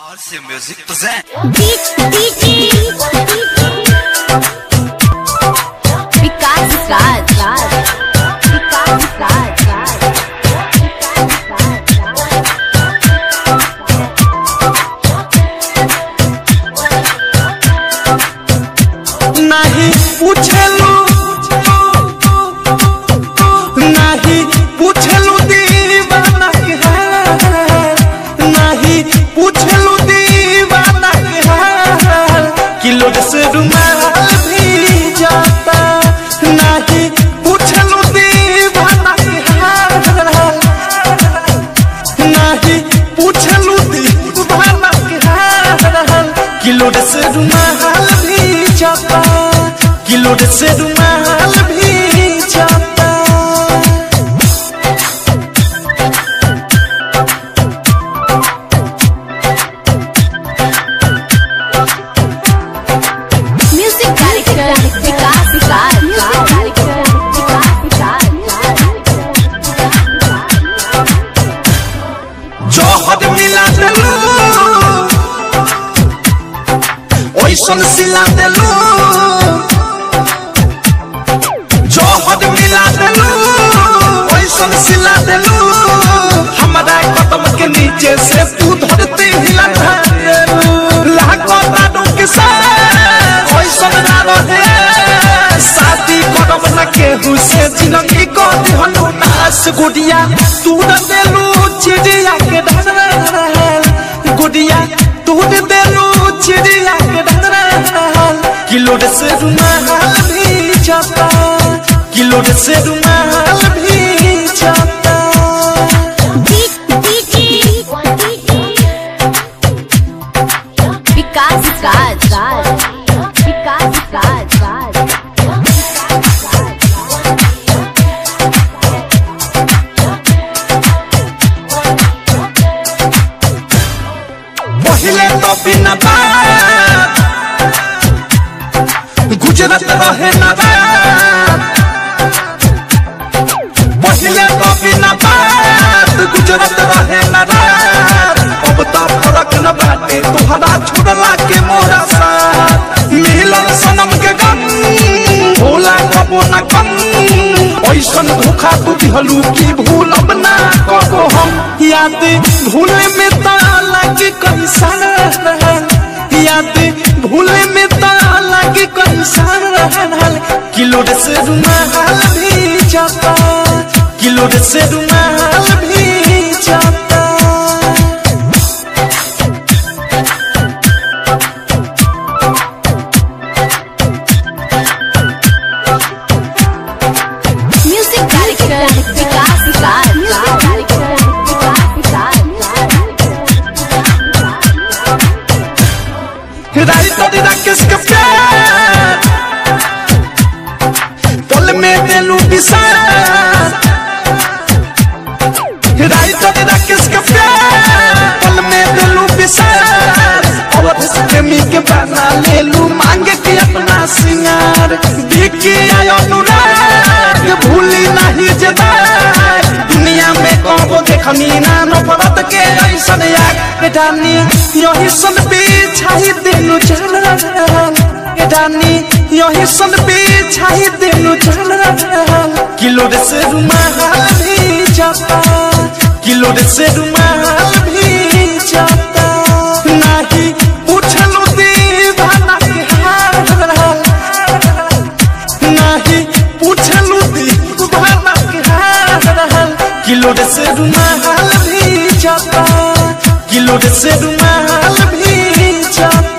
और से म्यूजिक तो से विकास राज नहीं पूछलू दीवाना के हाल, नहीं पूछलू दीवाना के हाल, किलो से रुमाल भी जाता। नहीं पूछलू दीवाना के हाल, नहीं पूछलू दीवाना के हाल, किलो से रुमाल भी जाता, किलो से रुमाल भी जाता। म्यूजिक डायरेक्टर विकास जोहर मिला देलू ओइसन सिला देलू, जोहर मिला देलू ओइसन सिला देलू, हमारा कदम के नीचे से तू धरती हिला देलू। लागो दादू के साथ ओइसन ना रहे, शादी करब न केहू से जिंदगी को दिहलू नाश। गुड़िया तू न देलू चिड़िया के ढल, गुड़िया तू न देलू चिड़िया के ढल, किलो से रुमाल भी जाता, किलो से रुमाल भी जाता। विकास राज पहले तो बिना बात गुजरत रहे ना रात, पहले तो बिना बात गुजरत रहे ना रात। अब तो फर्क न बाटे तुहरा छोड़ला के मोरा साथ, मिलन सनम के गम भूला कबो न कम। ऐसन धोखा तू दिहलू की भूलब ना कबो हम, याद भूले में ताला के कैसन रहल, याद भूले में ताला के कैसन रहल, किलो से रुमाल भी जाता, किलो से रुमाल भी जाता। म्यूजिक डायरेक्टर विकास राइटर राकेश के प्यार पल में देलू विसार, राइटर राकेश के प्यार पल में देलू विसार। और प्रेमी के बना लेलू मांगे के अपना सिंगार, देखी आयो अनुराग भूली नहीं जदार। दुनिया में कबो देखनी ना नफरत के ऐसन यार, डानी यही सन बिछाई देनु चल, डानी यही सन बिछाई देनु चल, किलो से रुमाल भी जाता, किलो से रुमाल भी जाता। नहीं पूछलू दीवाना के हाल, नहीं पूछलू दीवाना के हाल, किलो से रुमाल भी जाता, किलो से रुमाल भी जाता।